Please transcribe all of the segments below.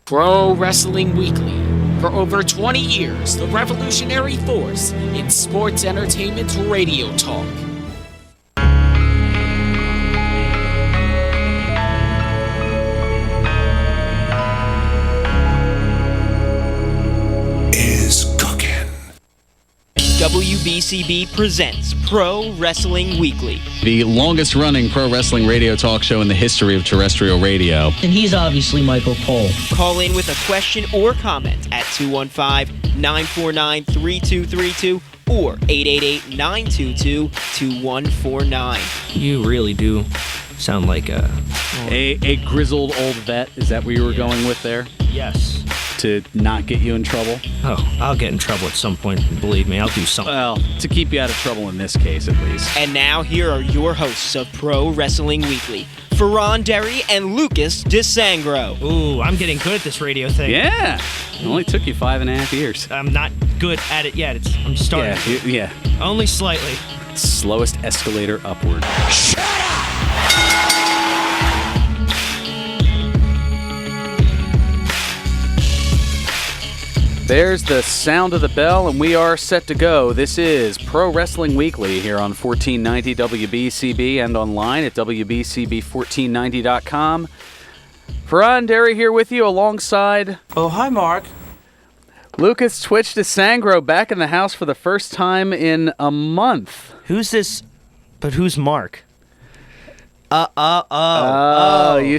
Pro Wrestling Weekly. For over 20 years, the revolutionary force in sports entertainment radio talk. WBCB presents Pro Wrestling Weekly, the longest-running pro wrestling radio talk show in the history of terrestrial radio. And he's obviously Michael Cole. Call in with a question or comment at 215-949-3232 or 888-922-2149. You really do sound like a grizzled old vet. Is that where you were going with there? Yes. To not get you in trouble? Oh, I'll get in trouble at some point. Believe me, I'll do something. Well, to keep you out of trouble in this case, at least. And now, here are your hosts of Pro Wrestling Weekly, Fearon Derry and Lucas DeSangro. Ooh, I'm getting good at this radio thing. Yeah. It only took you 5.5 years. I'm not good at it yet. I'm starting. Yeah. Only slightly. Slowest escalator upward. Shut up! There's the sound of the bell, and we are set to go. This is Pro Wrestling Weekly here on 1490 WBCB and online at WBCB1490.com. Fearon Derry here with you alongside... Oh, hi, Mark. Lucas Twitch DeSangro back in the house for the first time in a month. Who's this? But who's Mark? You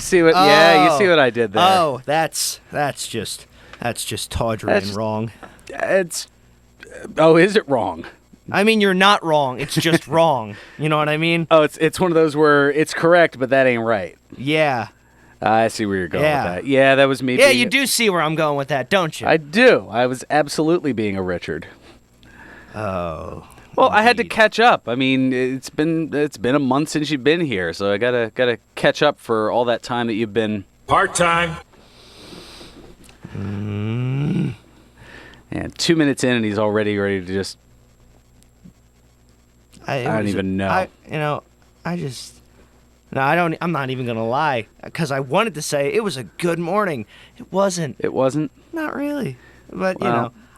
see what? Yeah, you see what I did there. Oh, that's just tawdry and wrong. Is it wrong? I mean, you're not wrong. It's just wrong. You know what I mean? Oh, it's one of those where it's correct, but that ain't right. Yeah. I see where you're going with that. Yeah, that was me. Yeah, you do see where I'm going with that, don't you? I do. I was absolutely being a Richard. Oh. Well, indeed. I had to catch up. I mean, it's been a month since you've been here, so I gotta catch up for all that time that you've been part-time. And 2 minutes in, and he's already ready to just... I don't even know. I'm not even going to lie, because I wanted to say it was a good morning. It wasn't. It wasn't? Not really. But,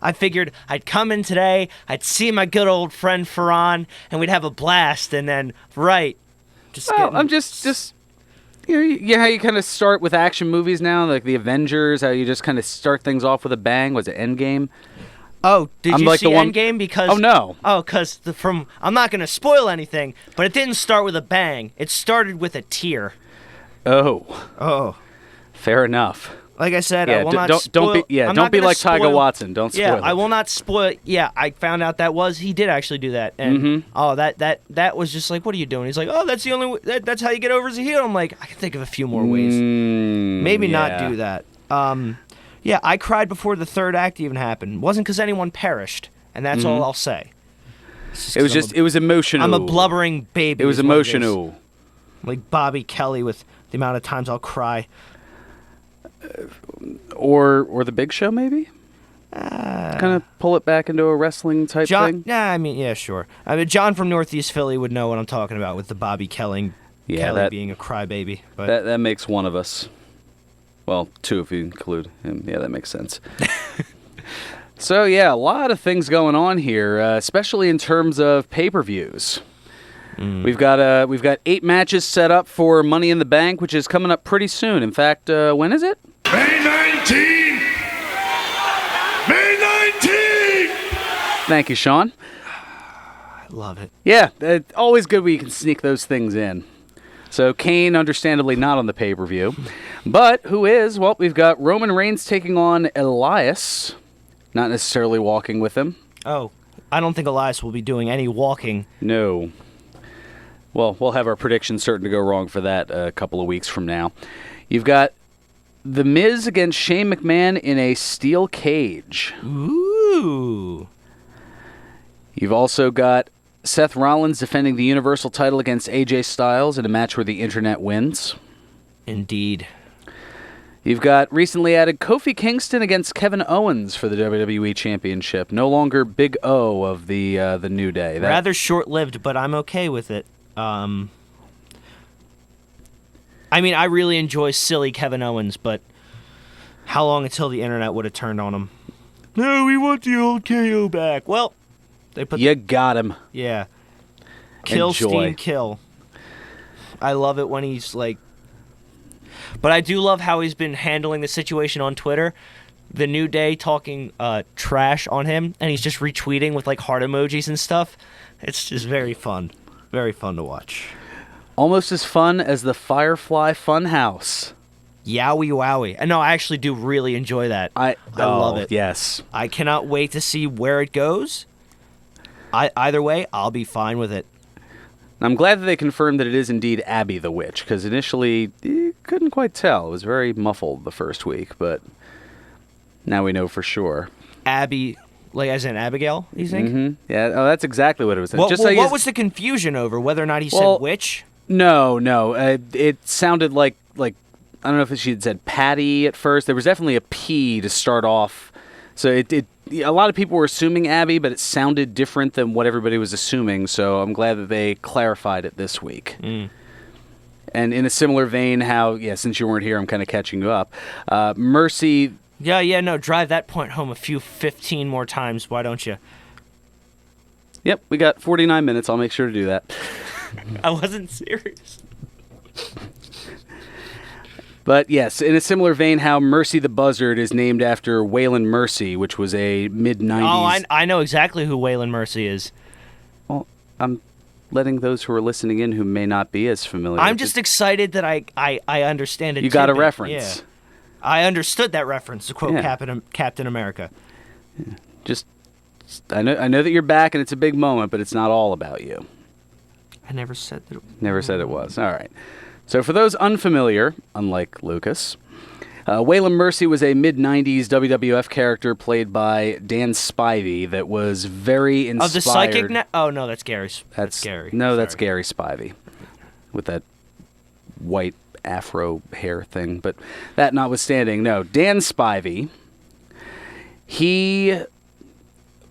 I figured I'd come in today, I'd see my good old friend Fearon, and we'd have a blast, and then, I'm just... You know how you kind of start with action movies now, like the Avengers, how you just kind of start things off with a bang? Was it Endgame? Oh, did you see Endgame? Because... Oh, no. Oh, because I'm not going to spoil anything, but it didn't start with a bang. It started with a tear. Oh. Fair enough. Like I said, I will not spoil... Don't be like Tiger Watson. Don't spoil it. I will not spoil... Yeah, I found out he did actually do that. And, that was just like, what are you doing? He's like, oh, that's the only way... That's how you get over as a heel. I'm like, I can think of a few more ways. Maybe not do that. I cried before the third act even happened. It wasn't because anyone perished, and that's all I'll say. It was emotional. I'm a blubbering baby. It was emotional. Like Bobby Kelly with the amount of times I'll cry. Or the Big Show, maybe? Kind of pull it back into a wrestling type thing? Yeah, sure. I mean, John from Northeast Philly would know what I'm talking about with the Bobby Kelly being a crybaby. But that makes one of us. Well, two if you include him. Yeah, that makes sense. So, yeah, a lot of things going on here, especially in terms of pay-per-views. We've got 8 matches set up for Money in the Bank, which is coming up pretty soon. In fact, when is it? May 19th! May 19th! Thank you, Sean. I love it. Yeah, always good when you can sneak those things in. So Kane, understandably not on the pay-per-view. But who is? Well, we've got Roman Reigns taking on Elias. Not necessarily walking with him. Oh, I don't think Elias will be doing any walking. No. Well, we'll have our predictions certain to go wrong for that a couple of weeks from now. You've got The Miz against Shane McMahon in a steel cage. Ooh. You've also got Seth Rollins defending the Universal title against AJ Styles in a match where the internet wins. Indeed. You've got recently added Kofi Kingston against Kevin Owens for the WWE Championship. No longer Big O of the New Day. Rather short-lived, but I'm okay with it. I mean, I really enjoy silly Kevin Owens, but How long until the internet would have turned on him? No, we want the old KO back. Well, they put You got him. yeah. Kill, Enjoy. Steam, kill. I love it when he's like... But I do love how he's been handling the situation on Twitter. The New Day talking trash on him, and he's just retweeting with like heart emojis and stuff. It's just very fun. Very fun to watch. Almost as fun as the Firefly Funhouse. Yowie wowie. And no, I actually do really enjoy that. I love it. Yes. I cannot wait to see where it goes. Either way, I'll be fine with it. I'm glad that they confirmed that it is indeed Abby the Witch, because initially you couldn't quite tell. It was very muffled the first week, but now we know for sure. Abby, like as in Abigail, you think? Mm-hmm. Yeah, oh, that's exactly what it was. What was the confusion over whether or not he said witch? No. It sounded like I don't know if she had said Patty at first. There was definitely a P to start off. So a lot of people were assuming Abby, but it sounded different than what everybody was assuming. So I'm glad that they clarified it this week. And in a similar vein, since you weren't here, I'm kind of catching you up. Mercy. Yeah, no, drive that point home 15 more times. Why don't you? Yep, we got 49 minutes. I'll make sure to do that. I wasn't serious. But yes, in a similar vein, how Mercy the Buzzard is named after Waylon Mercy, which was a mid-90s... Oh, I know exactly who Waylon Mercy is. Well, I'm letting those who are listening in who may not be as familiar. I'm just excited that I understand it. You got a reference. Yeah. I understood that reference, to quote Yeah. Captain America. Just, I know that you're back and it's a big moment, but it's not all about you. I never said that. Never said it was. All right. So for those unfamiliar, unlike Lucas, Waylon Mercy was a mid-90s WWF character played by Dan Spivey that was very inspired. Of the psychic... oh, no, that's Gary. That's Gary. No, Sorry. that's Gary Spivey with that white afro hair thing. But that notwithstanding, no. Dan Spivey, he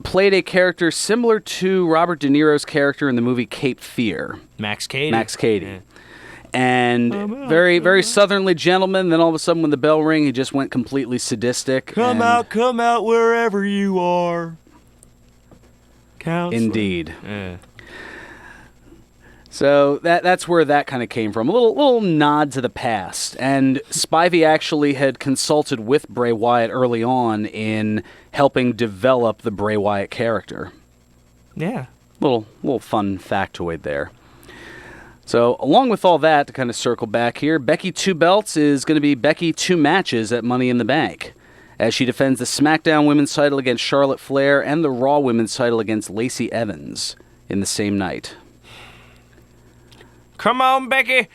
played a character similar to Robert De Niro's character in the movie Cape Fear. Max Cady. Yeah. And very, very southernly gentleman. Then all of a sudden when the bell rang, he just went completely sadistic. Come out wherever you are. Counselor. Indeed. Yeah. So that's where that kind of came from. A little nod to the past. And Spivey actually had consulted with Bray Wyatt early on in helping develop the Bray Wyatt character. Yeah. Little fun factoid there. So, along with all that, to kind of circle back here, Becky Two Belts is going to be Becky Two Matches at Money in the Bank, as she defends the SmackDown Women's title against Charlotte Flair and the Raw Women's title against Lacey Evans in the same night. Come on, Becky.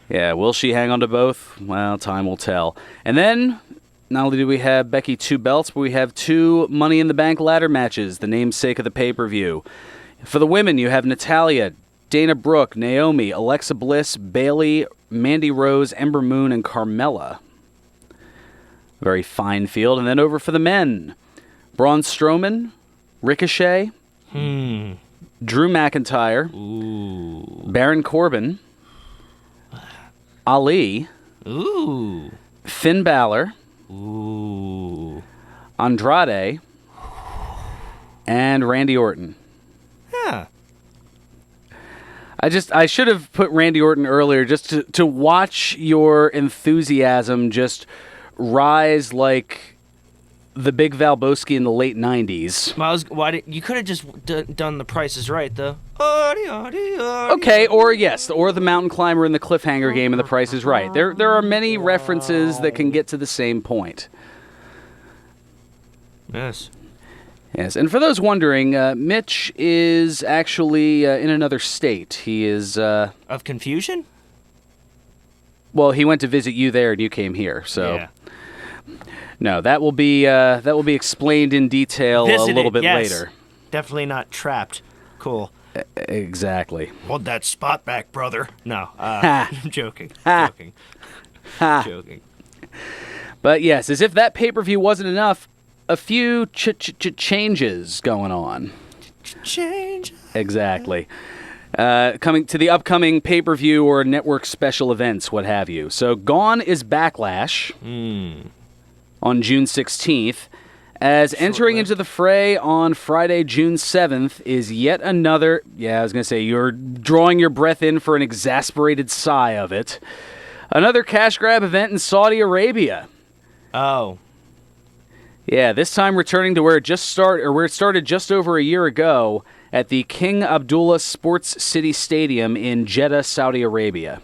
Yeah, will she hang on to both? Well, time will tell. And then, not only do we have Becky Two Belts, but we have two Money in the Bank ladder matches, the namesake of the pay-per-view. For the women, you have Natalya, Dana Brooke, Naomi, Alexa Bliss, Bayley, Mandy Rose, Ember Moon, and Carmella. Very fine field. And then over for the men, Braun Strowman, Ricochet, Drew McIntyre, Baron Corbin, Ali, Finn Balor, Andrade, and Randy Orton. Yeah. I should have put Randy Orton earlier just to watch your enthusiasm just rise like the Big Valboski in the late 90s. You could have just done The Price is Right, though. Okay, or the Mountain Climber in the Cliffhanger game and The Price is Right. There are many references that can get to the same point. Yes. Yes, and for those wondering, Mitch is actually in another state. He is... Of confusion? Well, he went to visit you there and you came here, so... Yeah. No, that will be explained in detail a little bit later. Definitely not trapped. Cool. Exactly. Want that spot back, brother? No, I'm joking. Joking. But yes, as if that pay-per-view wasn't enough, a few changes going on. Change. Exactly. Coming to the upcoming pay-per-view or network special events, what have you. So gone is Backlash. on June 16th, as entering into the fray on Friday, June 7th, is yet another... Yeah, I was going to say, you're drawing your breath in for an exasperated sigh of it. Another cash grab event in Saudi Arabia. Oh. Yeah, this time returning to where it started just over a year ago at the King Abdullah Sports City Stadium in Jeddah, Saudi Arabia.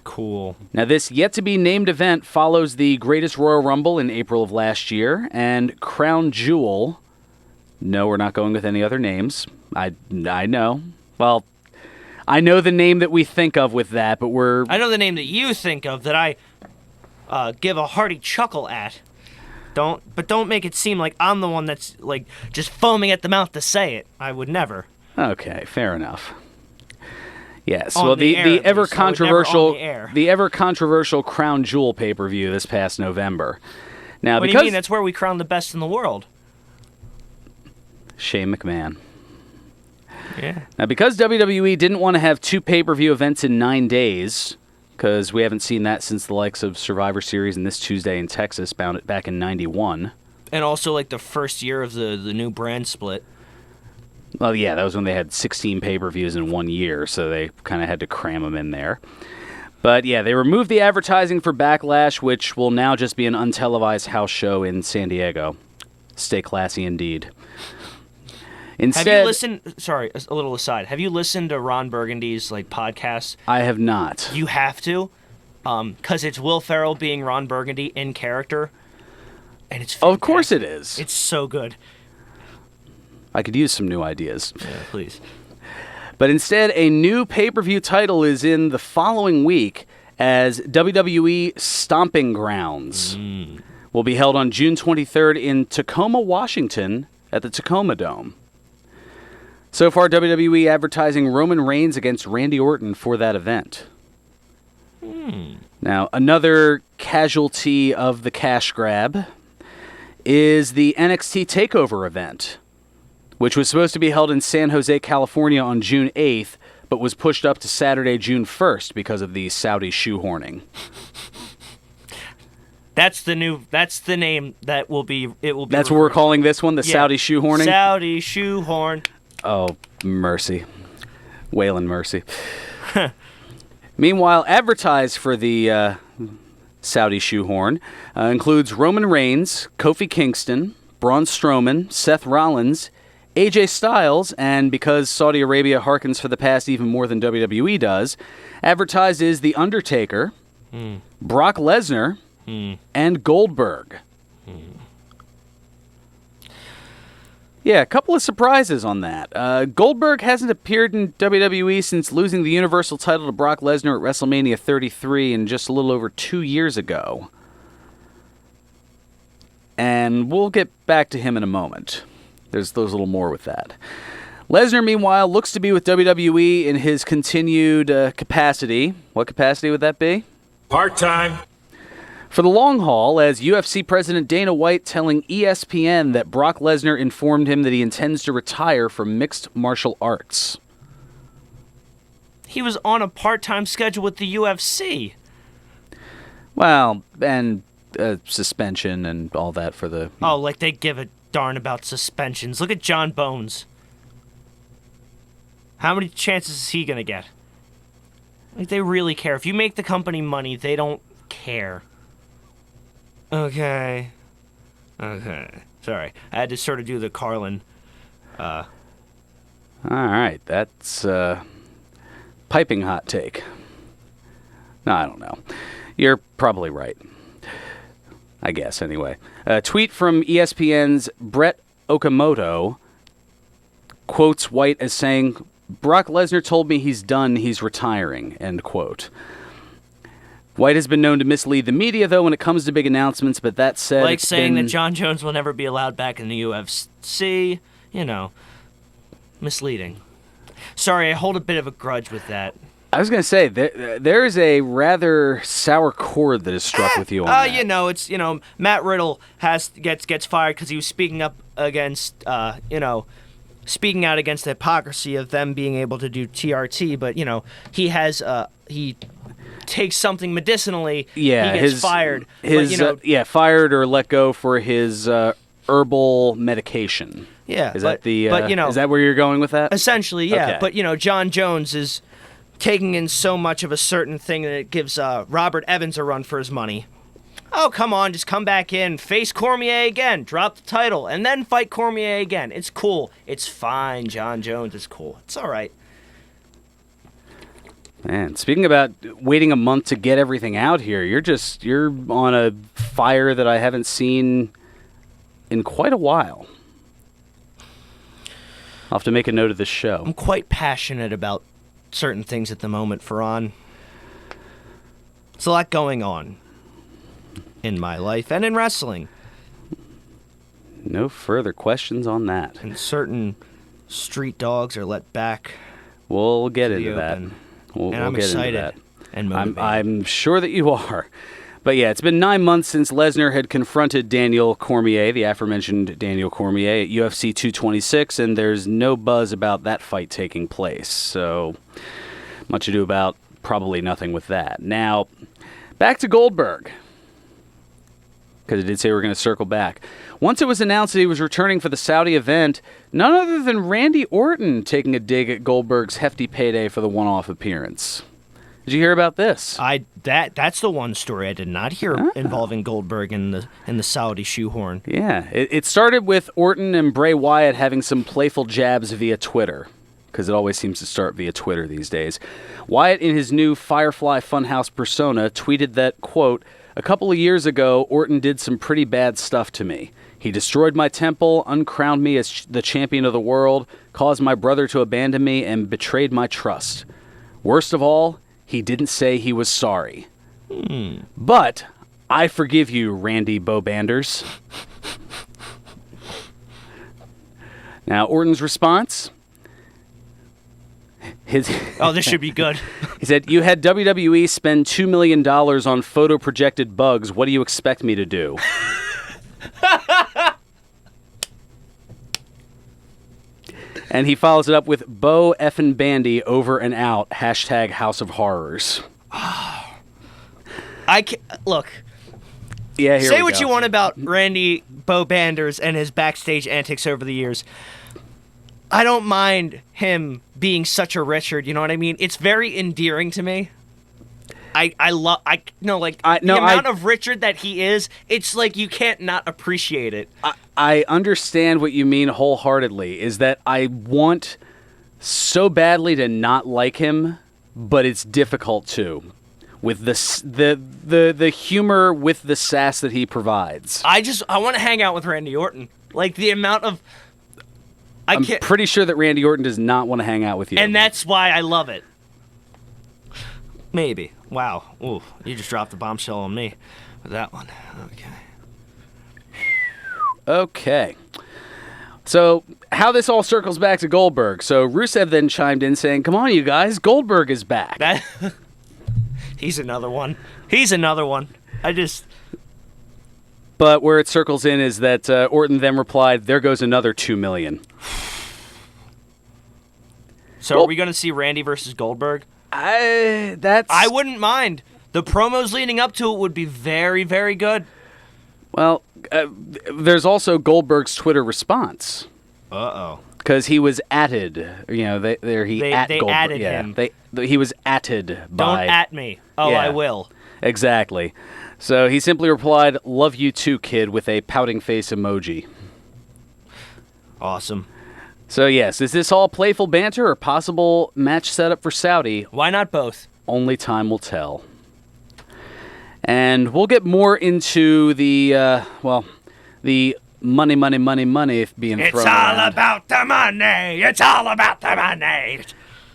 Cool. Now, this yet-to-be-named event follows the Greatest Royal Rumble in April of last year, and Crown Jewel... No, we're not going with any other names. I know. Well, I know the name that we think of with that, but I know the name that you think of that I give a hearty chuckle at. Don't make it seem like I'm the one that's, like, just foaming at the mouth to say it. I would never. Okay, fair enough. Yes, On well, the the air, ever so never on controversial the air. the ever controversial Crown Jewel pay-per-view this past November. Now, What do because you mean? That's where we crown the best in the world. Shane McMahon. Yeah. Now, because WWE didn't want to have 2 pay-per-view events in 9 days, because we haven't seen that since the likes of Survivor Series and This Tuesday in Texas, bound it back in '91. And also, like, the first year of the new brand split. Well, yeah, that was when they had 16 pay-per-views in 1 year, so they kind of had to cram them in there. But yeah, they removed the advertising for Backlash, which will now just be an untelevised house show in San Diego. Stay classy indeed. Instead, Have you listened... Sorry, a little aside. Have you listened to Ron Burgundy's, like, podcast? I have not. You have to. Because it's Will Ferrell being Ron Burgundy in character. And it's fantastic. Of course it is. It's so good. I could use some new ideas. Yeah, please. But instead, a new pay-per-view title is in the following week as WWE Stomping Grounds will be held on June 23rd in Tacoma, Washington at the Tacoma Dome. So far, WWE advertising Roman Reigns against Randy Orton for that event. Now, another casualty of the cash grab is the NXT Takeover event, which was supposed to be held in San Jose, California on June 8th, but was pushed up to Saturday, June 1st because of the Saudi shoehorning. That's the name that will be... That's what we're calling this one, the Saudi shoehorning? Saudi shoehorn. Oh, mercy. Waylon Mercy. Meanwhile, advertised for the Saudi shoehorn includes Roman Reigns, Kofi Kingston, Braun Strowman, Seth Rollins, AJ Styles, and because Saudi Arabia harkens for the past even more than WWE does, advertised is The Undertaker, Brock Lesnar, and Goldberg. Yeah, a couple of surprises on that. Goldberg hasn't appeared in WWE since losing the Universal title to Brock Lesnar at WrestleMania 33 in just a little over 2 years ago. And we'll get back to him in a moment. There's a little more with that. Lesnar, meanwhile, looks to be with WWE in his continued capacity. What capacity would that be? Part-time. For the long haul, as UFC President Dana White telling ESPN that Brock Lesnar informed him that he intends to retire from mixed martial arts. He was on a part-time schedule with the UFC. Well, and suspension and all that for the... Oh, like they give a darn about suspensions. Look at John Bones. How many chances is he going to get? Like, they really care. If you make the company money, they don't care. Okay. Sorry. I had to sort of do the Carlin. All right, that's piping hot take. No, I don't know. You're probably right. I guess, anyway. A tweet from ESPN's Brett Okamoto quotes White as saying, "Brock Lesnar told me he's done, he's retiring," end quote. White has been known to mislead the media, though, when it comes to big announcements, but that said... Like saying that John Jones will never be allowed back in the UFC, misleading. Sorry, I hold a bit of a grudge with that. I was going to say, there is a rather sour chord that is struck with you on that. It's, Matt Riddle gets fired because he was speaking up against, speaking out against the hypocrisy of them being able to do TRT, but, he has, takes something medicinally, Yeah, he gets fired. His But, fired or let go for his herbal medication. yeah, Is but, that the? but, is that where you're going with that? essentially, yeah. Okay. But John Jones is taking in so much of a certain thing that it gives Robert Evans a run for his money. Oh, come on, just come back in, face Cormier again, drop the title, and then fight Cormier again. It's cool. It's fine, John Jones. It's cool. It's all right. Man, speaking about waiting a month to get everything out here, you're on a fire that I haven't seen in quite a while. I'll have to make a note of this show. I'm quite passionate about certain things at the moment, Fearon. There's a lot going on in my life and in wrestling. No further questions on that. And certain street dogs are let back. We'll get to into the that. open. We'll And I'm get excited into that. and motivated. I'm sure that you are. But yeah, it's been 9 months since Lesnar had confronted Daniel Cormier, the aforementioned Daniel Cormier, at UFC 226, and there's no buzz about that fight taking place. So much ado about probably nothing with that. Now, back to Goldberg, because I did say we were going to circle back. Once it was announced that he was returning for the Saudi event, none other than Randy Orton taking a dig at Goldberg's hefty payday for the one-off appearance. Did you hear about this? That's the one story I did not hear involving Goldberg in the Saudi shoehorn. Yeah, it started with Orton and Bray Wyatt having some playful jabs via Twitter, because it always seems to start via Twitter these days. Wyatt, in his new Firefly Funhouse persona, tweeted that, quote, "A couple of years ago, Orton did some pretty bad stuff to me. He destroyed my temple, uncrowned me as the champion of the world, caused my brother to abandon me, and betrayed my trust. Worst of all, he didn't say he was sorry. But I forgive you, Randy Bobanders." Now, Orton's response? Oh, this should be good. He said, "You had WWE spend $2 million on photo-projected bugs. What do you expect me to do?" And he follows it up with Bo effin' Bandy over and out, hashtag House of Horrors. Look, Yeah, here say we what go. you want about Randy Bo Banders and his backstage antics over the years. I don't mind him being such a Richard, you know what I mean? It's very endearing to me. The amount of Richard that he is, it's like you can't not appreciate it. I understand what you mean wholeheartedly, is that I want so badly to not like him, but it's difficult to. With the humor with the sass that he provides. I want to hang out with Randy Orton. Like the amount of I'm pretty sure that Randy Orton does not want to hang out with you. And that's why I love it. Maybe. Wow. Ooh, you just dropped the bombshell on me with that one. Okay. So, how this all circles back to Goldberg. So, Rusev then chimed in saying, "Come on, you guys, Goldberg is back." He's another one. But where it circles in is that Orton then replied, "There goes another $2 million." So are we going to see Randy versus Goldberg? I wouldn't mind. The promos leading up to it would be very, very good. Well, there's also Goldberg's Twitter response. Uh-oh. Because he was atted. You know, they Goldberg. Added him. He was atted by... Don't at me. Oh, Yeah. I will. Exactly. So he simply replied, "Love you too, kid," with a pouting face emoji. Awesome. So yes, is this all playful banter or possible match setup for Saudi? Why not both? Only time will tell. And we'll get more into the money being It's thrown all around. about the money. It's all about the money.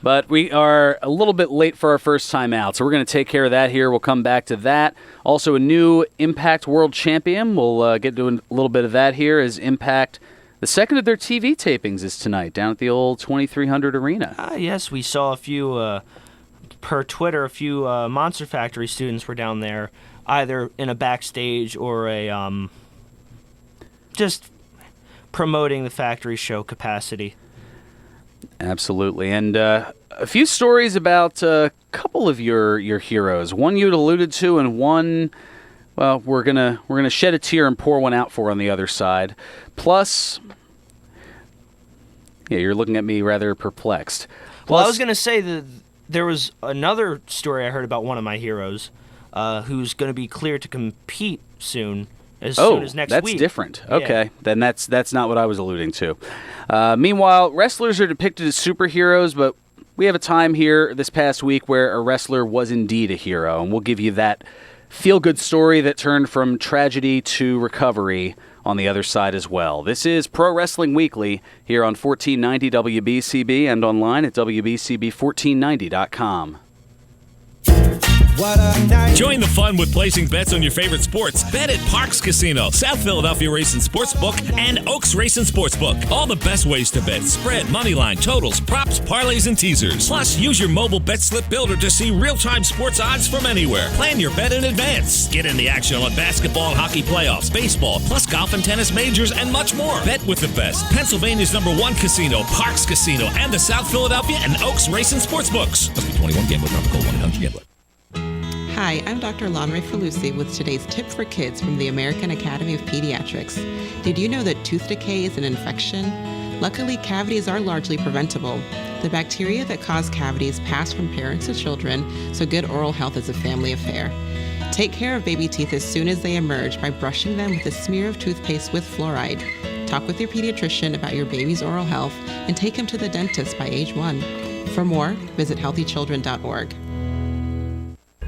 But we are a little bit late for our first time out, so we're going to take care of that here. We'll come back to that. Also, a new Impact World Champion. We'll get to a little bit of that here as Impact, the second of their TV tapings is tonight down at the old 2300 Arena. Yes, we saw a few, per Twitter, a few Monster Factory students were down there, either in a backstage or a, just promoting the factory show capacity. Absolutely. And a few stories about couple of your heroes. One you'd alluded to, and one, well, we're gonna shed a tear and pour one out for on the other side. Plus, yeah, you're looking at me rather perplexed. Well, I was going to say that there was another story I heard about one of my heroes who's going to be cleared to compete soon as next week. That's different. Okay, then that's not what I was alluding to. Meanwhile, wrestlers are depicted as superheroes, but we have a time here this past week where a wrestler was indeed a hero, and we'll give you that feel-good story that turned from tragedy to recovery on the other side as well. This is Pro Wrestling Weekly here on 1490 WBCB and online at WBCB1490.com. Join the fun with placing bets on your favorite sports. Bet at Parks Casino, South Philadelphia Racing Sportsbook, and Oaks Racing Sportsbook. All the best ways to bet. Spread, moneyline, totals, props, parlays, and teasers. Plus, use your mobile bet slip builder to see real-time sports odds from anywhere. Plan your bet in advance. Get in the action on basketball and hockey playoffs, baseball, plus golf and tennis majors, and much more. Bet with the best. Pennsylvania's #1 casino, Parks Casino, and the South Philadelphia and Oaks Racing Sportsbooks. Must be 21. Gambler number code 1-800-GAMBLER. Hi, I'm Dr. Lonray Falusi with today's tip for kids from the American Academy of Pediatrics. Did you know that tooth decay is an infection? Luckily, cavities are largely preventable. The bacteria that cause cavities pass from parents to children, so good oral health is a family affair. Take care of baby teeth as soon as they emerge by brushing them with a smear of toothpaste with fluoride. Talk with your pediatrician about your baby's oral health and take him to the dentist by age 1. For more, visit healthychildren.org.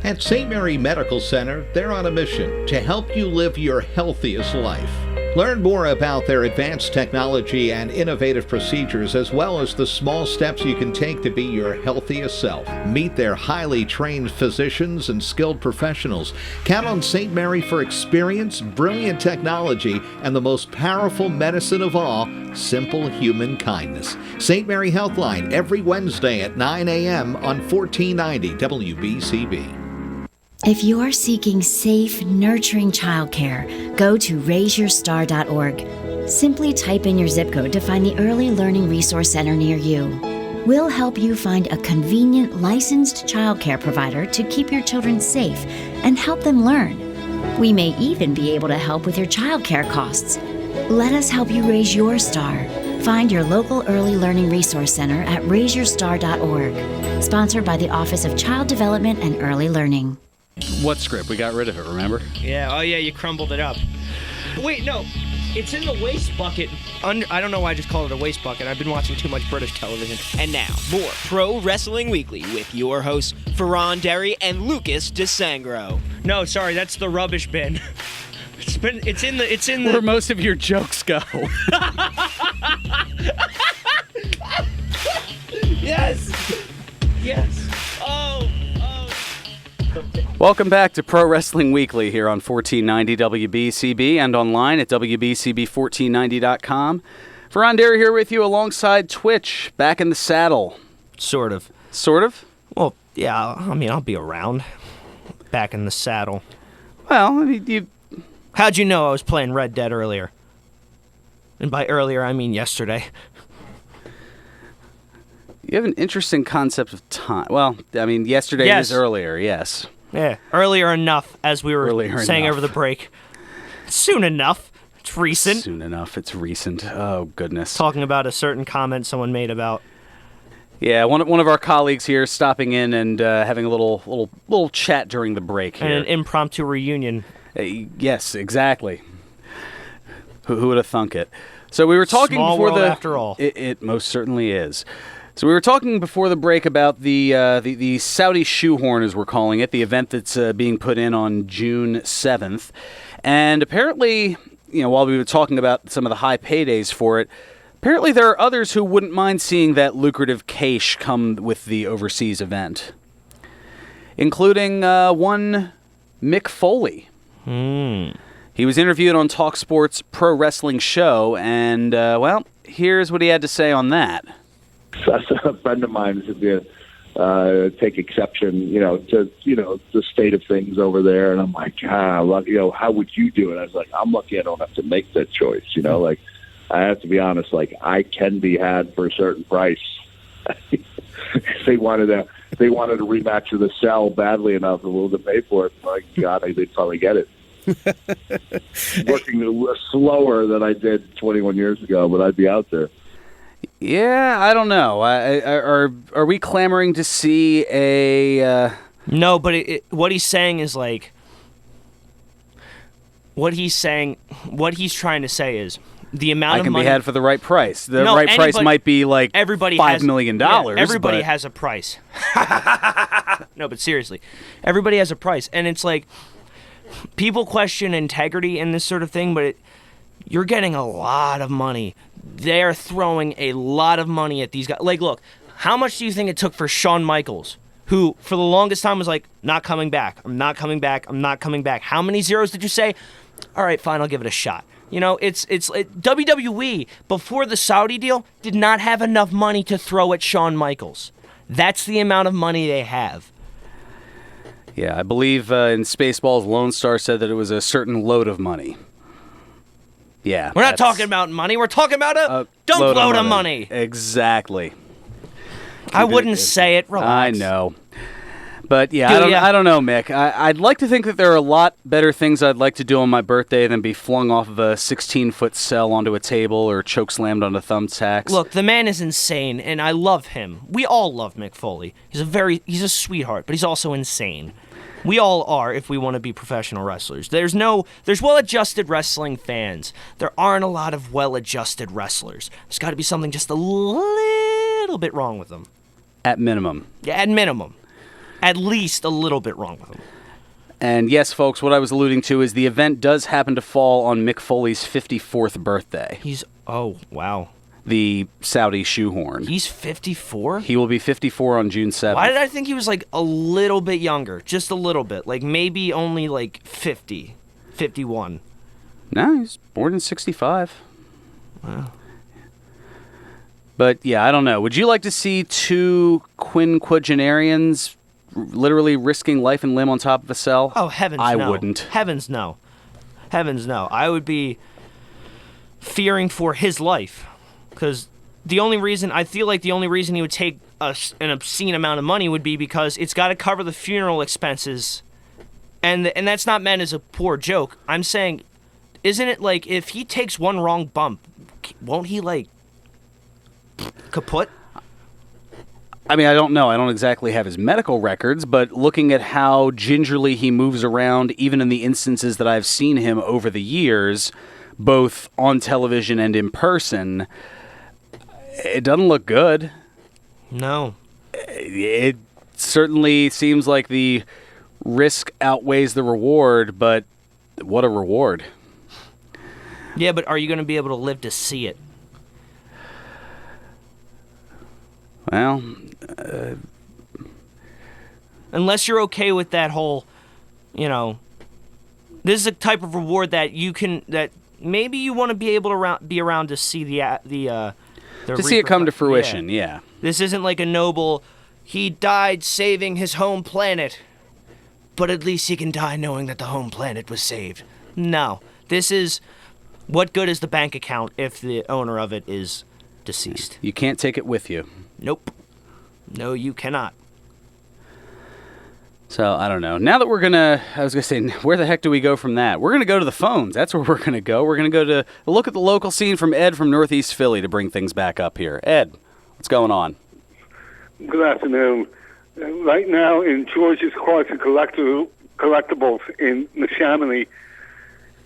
At St. Mary Medical Center, they're on a mission to help you live your healthiest life. Learn more about their advanced technology and innovative procedures, as well as the small steps you can take to be your healthiest self. Meet their highly trained physicians and skilled professionals. Count on St. Mary for experience, brilliant technology, and the most powerful medicine of all, simple human kindness. St. Mary Healthline every Wednesday at 9 a.m. on 1490 WBCB. If you're seeking safe, nurturing childcare, go to raiseyourstar.org. Simply type in your zip code to find the Early Learning Resource Center near you. We'll help you find a convenient, licensed childcare provider to keep your children safe and help them learn. We may even be able to help with your childcare costs. Let us help you raise your star. Find your local Early Learning Resource Center at raiseyourstar.org. Sponsored by the Office of Child Development and Early Learning. What script? We got rid of it, remember? Yeah, oh yeah, you crumbled it up. Wait, no, it's in the waste bucket. I don't know why I just called it a waste bucket. I've been watching too much British television. And now, more Pro Wrestling Weekly with your hosts, Fearon Derry and Lucas DeSangro. No, sorry, that's the rubbish bin. It's in the. Where most of your jokes go. Yes. Oh. Welcome back to Pro Wrestling Weekly here on 1490 WBCB and online at WBCB1490.com. Fearon Derry here with you alongside Twitch, back in the saddle. Sort of. Sort of? Well, yeah, I mean, I'll be around. Back in the saddle. Well, I mean, How'd you know I was playing Red Dead earlier? And by earlier, I mean yesterday. You have an interesting concept of time. Well, I mean, yesterday is earlier, yes. Yeah, earlier enough, as we were saying over the break. Soon enough. It's recent. Soon enough, it's recent. Oh, goodness. Talking about a certain comment someone made about... Yeah, one of our colleagues here stopping in and having a little chat during the break here. And an impromptu reunion. Yes, exactly. Who would have thunk it? So we were talking Small before world after all. It most certainly is. So we were talking before the break about the Saudi Shoehorn, as we're calling it, the event that's being put in on June 7th. And apparently, while we were talking about some of the high paydays for it, apparently there are others who wouldn't mind seeing that lucrative cash come with the overseas event, including one Mick Foley. He was interviewed on TalkSport's Pro Wrestling Show, and, here's what he had to say on that. A friend of mine is going to take exception, to the state of things over there, and I'm like, how would you do it? I was like, I'm lucky I don't have to make that choice. Like, I have to be honest. Like, I can be had for a certain price, they wanted a rematch of the Cell badly enough and willing to pay for it. My God, they'd probably get it. Working slower than I did 21 years ago, but I'd be out there. Yeah, I don't know. Are we clamoring to see a? No, but what he's saying is like. What he's trying to say is the amount of money I can be had for the right price. The right price might be like $5 million. Yeah, everybody has a price. No, but seriously, everybody has a price, and it's like people question integrity and this sort of thing, but you're getting a lot of money. They're throwing a lot of money at these guys. Like, look, how much do you think it took for Shawn Michaels, who for the longest time was like, not coming back, I'm not coming back, I'm not coming back? How many zeros did you say? All right, fine, I'll give it a shot. You know, WWE, before the Saudi deal, did not have enough money to throw at Shawn Michaels. That's the amount of money they have. Yeah, I believe in Spaceballs, Lone Star said that it was a certain load of money. Yeah. We're not talking about money. We're talking about a dump load of money. Exactly. I wouldn't say it. Relax. I know. But yeah, I don't know, Mick. I'd like to think that there are a lot better things I'd like to do on my birthday than be flung off of a 16-foot cell onto a table or chokeslammed onto thumbtacks. Look, the man is insane, and I love him. We all love Mick Foley. He's a sweetheart, but he's also insane. We all are if we want to be professional wrestlers. There's well-adjusted wrestling fans. There aren't a lot of well-adjusted wrestlers. There's got to be something just a little bit wrong with them. At minimum. Yeah, at minimum. At least a little bit wrong with them. And yes, folks, what I was alluding to is the event does happen to fall on Mick Foley's 54th birthday. Oh, wow. The Saudi Shoehorn. He's 54? He will be 54 on June 7th. Why did I think he was like a little bit younger? Just a little bit. Like maybe only like 50, 51. No, he's born in 65. Wow. But yeah, I don't know. Would you like to see two quinquagenarians literally risking life and limb on top of a cell? Oh, heavens no. I wouldn't. Heavens no. Heavens no. I would be fearing for his life. Because I feel like the only reason he would take an obscene amount of money would be because it's got to cover the funeral expenses. And that's not meant as a poor joke. I'm saying, isn't it like if he takes one wrong bump, won't he like kaput? I mean, I don't know. I don't exactly have his medical records, but looking at how gingerly he moves around, even in the instances that I've seen him over the years, both on television and in person, it doesn't look good. No. It certainly seems like the risk outweighs the reward, but what a reward. Yeah, but are you going to be able to live to see it? Well, unless you're okay with that whole, this is a type of reward that maybe you want to be able to be around to see see it come to fruition. Yeah. This isn't like a noble. He died saving his home planet, but at least he can die knowing that the home planet was saved. No, this is what good is the bank account if the owner of it is deceased? You can't take it with you. Nope. No, you cannot. So, I don't know. Now that I was going to say, where the heck do we go from that? We're going to go to the phones. That's where we're going to go. We're going to go to look at the local scene from Ed from Northeast Philly to bring things back up here. Ed, what's going on? Good afternoon. Right now in George's Cards and Collectibles in Neshaminy,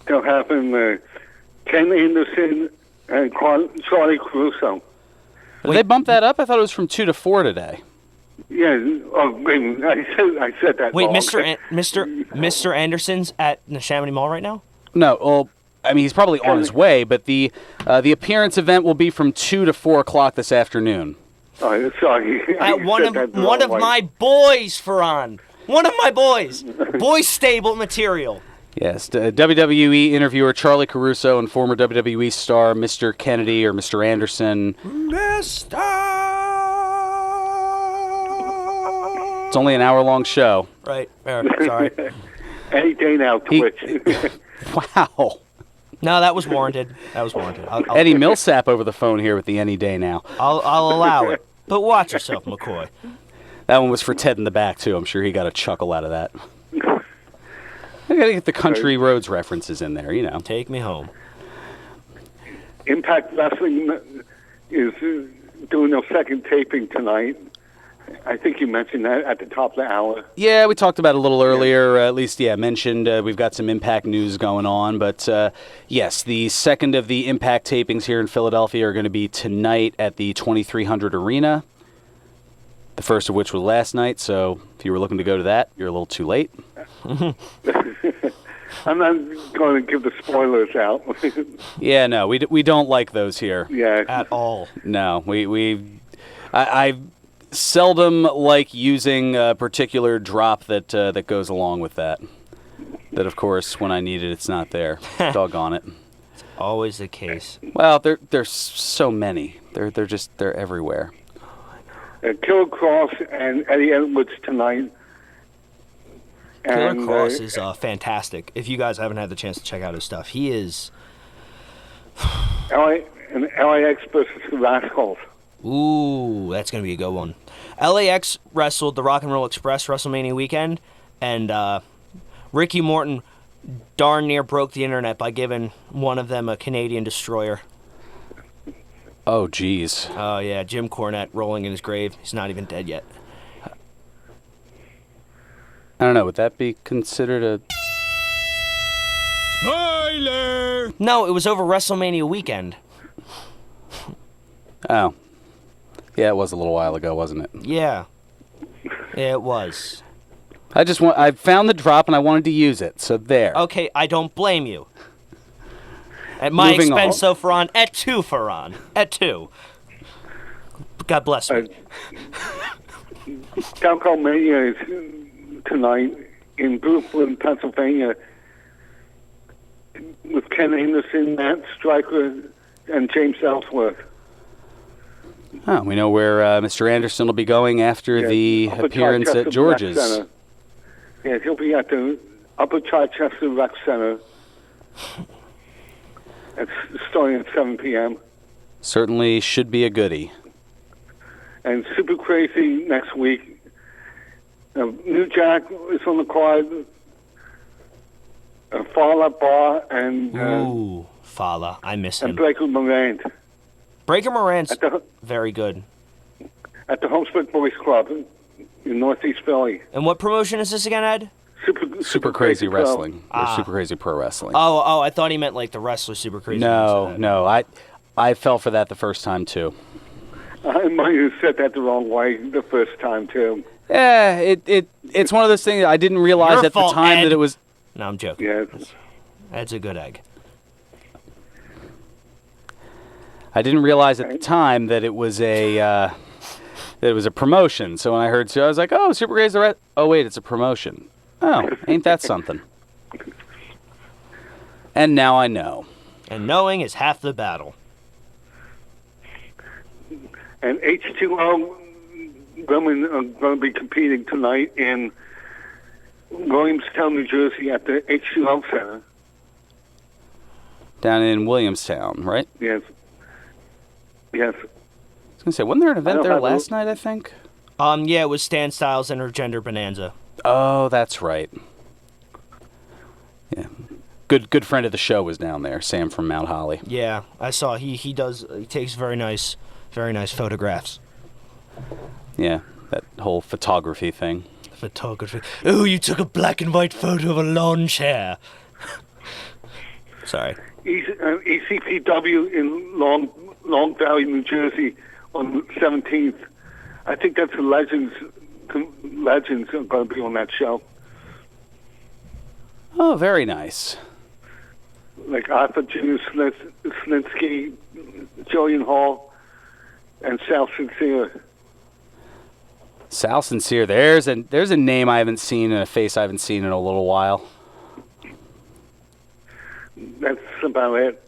they'll have Ken Anderson and Charlie Caruso. Did they bump that up? I thought it was from 2 to 4 today. Yeah. Oh, wait, I said that. Wait, Mr. Anderson's at Neshaminy Mall right now? No. Well, I mean, he's probably on his way, but the appearance event will be from 2 to 4 o'clock this afternoon. Oh, sorry. At one of my boys, Fearon. One of my boys. Boys stable material. Yes, WWE interviewer Charlie Caruso and former WWE star Mr. Kennedy or Mr. Anderson. Mr. It's only an hour-long show. Right. Sorry. Any day now, Twitch. Wow. No, that was warranted. Eddie Millsap over the phone here with the Any Day Now. I'll allow it. But watch yourself, McCoy. That one was for Ted in the back, too. I'm sure he got a chuckle out of that. I gotta get the country roads references in there, you know. Take me home. Impact Wrestling is doing their second taping tonight. I think you mentioned that at the top of the hour. Yeah, we talked about it a little earlier, at least, mentioned we've got some Impact news going on. But, yes, the second of the Impact tapings here in Philadelphia are going to be tonight at the 2300 Arena. The first of which was last night, so if you were looking to go to that, you're a little too late. I'm not going to give the spoilers out. Yeah, no, we don't like those here. Yeah. At all. No, I seldom like using a particular drop that goes along with that. That, of course, when I need it, it's not there. Doggone it. It's always the case. Well, there's so many. They're everywhere. Killer Cross and Eddie Edwards tonight. Killer Cross is fantastic. If you guys haven't had the chance to check out his stuff, he is... LAX versus the Rascals. Ooh, that's going to be a good one. LAX wrestled the Rock and Roll Express WrestleMania weekend, and Ricky Morton darn near broke the internet by giving one of them a Canadian destroyer. Oh, geez. Oh, yeah, Jim Cornette rolling in his grave. He's not even dead yet. I don't know, would that be considered a... Spoiler! No, it was over WrestleMania weekend. Oh. Yeah, it was a little while ago, wasn't it? Yeah. Yeah, it was. I found the drop and I wanted to use it, so there. Okay, I don't blame you. At my Moving expense, on. so Fearon. At 2, Fearon. At 2. God bless me. Downco Mania is tonight in Brooklyn, Pennsylvania, with Ken Anderson, Matt Stryker, and James Ellsworth. Oh, we know where Mr. Anderson will be going after the Upper appearance Chichester at George's. Rec Center. Yeah, he'll be at the Upper Chichester Rec Center. It's starting at 7 p.m. Certainly should be a goodie. And Super Crazy next week. New Jack is on the card. Fall Up Bar and... Ooh, Fala. I miss him. And Breaker Morant. Breaker Morant's very good. At the Homesport Boys Club in Northeast Philly. And what promotion is this again, Ed? Super Crazy Wrestling. Or Super Crazy Pro Wrestling. Oh, I thought he meant like the wrestler Super Crazy. No. I fell for that the first time, too. I might have said that the wrong way the first time, too. Yeah, it's one of those things I didn't realize Your at fault, the time Ed. that it was... No, I'm joking. Yeah. Ed's a good egg. I didn't realize at the time that it was a promotion. So when I heard, I was like, "Oh, Super Crazy Red." Oh, wait, it's a promotion. Oh, ain't that something? And now I know. And knowing is half the battle. And H2O women are going to be competing tonight in Williamstown, New Jersey at the H2O Center. Down in Williamstown, right? Yes. I was going to say, wasn't there an event there last night, I think? Yeah, it was Stan Styles and her Gender Bonanza. Oh, that's right. Yeah. Good friend of the show was down there, Sam from Mount Holly. Yeah, I saw he takes very nice photographs. Yeah, that whole photography thing. Photography. Oh, you took a black and white photo of a lawn chair. Sorry. ECPW in Long Valley, New Jersey on the 17th. I think that's the Legends are going to be on that show. Oh, very nice. Like Arthur Jr. Snitsky, Jillian Hall, and Sal Sincere. Sal Sincere. There's a name I haven't seen and a face I haven't seen in a little while. That's about it.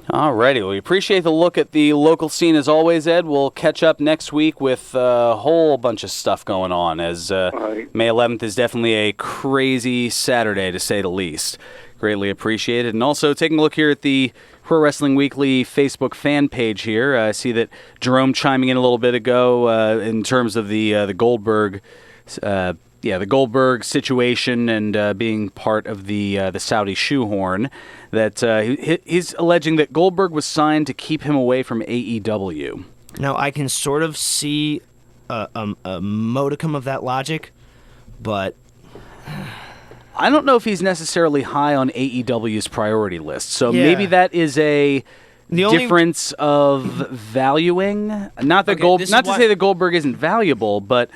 Alrighty, well, we appreciate the look at the local scene as always, Ed. We'll catch up next week with a whole bunch of stuff going on, as May 11th is definitely a crazy Saturday, to say the least. Greatly appreciated. And also taking a look here at the Pro Wrestling Weekly Facebook fan page here, I see that Jerome chiming in a little bit ago in terms of the Goldberg, the Goldberg situation and being part of the Saudi shoehorn. That he's alleging that Goldberg was signed to keep him away from AEW. Now I can sort of see a modicum of that logic, but I don't know if he's necessarily high on AEW's priority list. So maybe that is a difference of valuing. Not that to say that Goldberg isn't valuable, but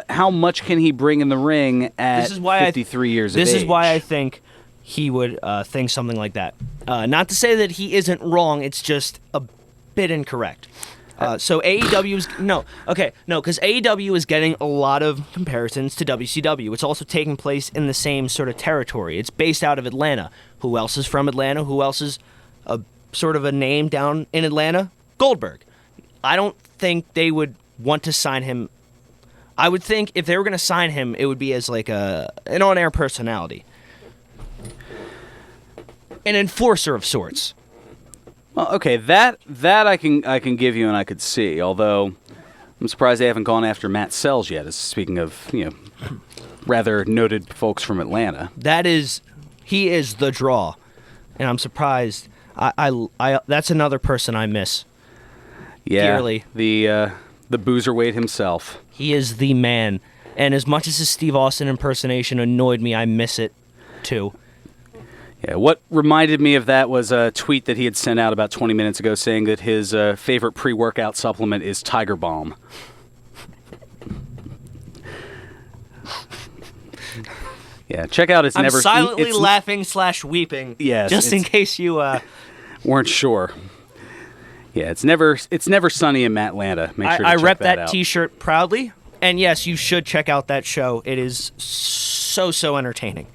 how much can he bring in the ring at 53 years of age? This is why I think he would think something like that. Not to say that he isn't wrong, it's just a bit incorrect. So AEW's because AEW is getting a lot of comparisons to WCW. It's also taking place in the same sort of territory. It's based out of Atlanta. Who else is from Atlanta? Who else is a sort of a name down in Atlanta? Goldberg. I don't think they would want to sign him. I would think if they were going to sign him, it would be as like an on-air personality, an enforcer of sorts. Well, okay, that I can give you and I could see. Although I'm surprised they haven't gone after Matt Sells yet. Speaking of rather noted folks from Atlanta, he is the draw, and I'm surprised. I that's another person I miss. Yeah, dearly. The Boozerweight himself. He is the man, and as much as his Steve Austin impersonation annoyed me, I miss it too. Yeah, what reminded me of that was a tweet that he had sent out about 20 minutes ago saying that his favorite pre-workout supplement is Tiger Balm. Yeah, check out his I'm never... silently laughing / weeping, just in case you... weren't sure. Yeah, it's never sunny in Atlanta. Make sure to I check rep that that out. T-shirt proudly, and yes, you should check out that show. It is so entertaining.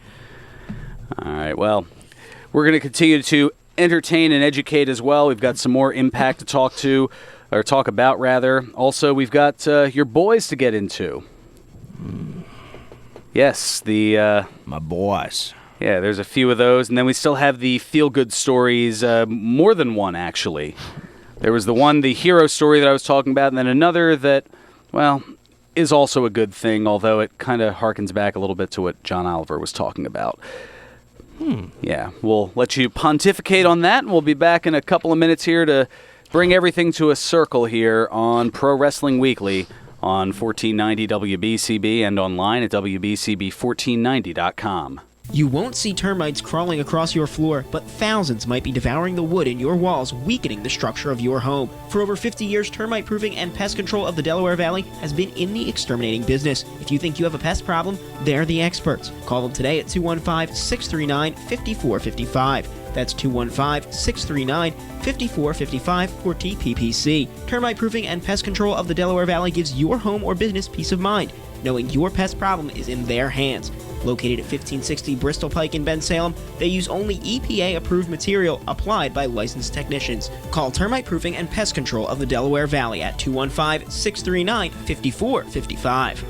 All right, well, we're going to continue to entertain and educate as well. We've got some more Impact to talk about, rather. Also, we've got your boys to get into. Yes, my boys. Yeah, there's a few of those, and then we still have the feel-good stories, more than one, actually. There was the hero story that I was talking about, and then another that, well, is also a good thing, although it kind of harkens back a little bit to what John Oliver was talking about. Yeah, we'll let you pontificate on that, and we'll be back in a couple of minutes here to bring everything to a circle here on Pro Wrestling Weekly on 1490 WBCB and online at WBCB1490.com. You won't see termites crawling across your floor, but thousands might be devouring the wood in your walls, weakening the structure of your home. For over 50 years, termite proofing and pest control of the Delaware Valley has been in the exterminating business. If you think you have a pest problem, they're the experts. Call them today at 215-639-5455. That's 215-639-5455 for TPPC. Termite proofing and pest control of the Delaware Valley gives your home or business peace of mind, knowing your pest problem is in their hands. Located at 1560 Bristol Pike in Bensalem, they use only EPA-approved material applied by licensed technicians. Call Termite Proofing and Pest Control of the Delaware Valley at 215-639-5455.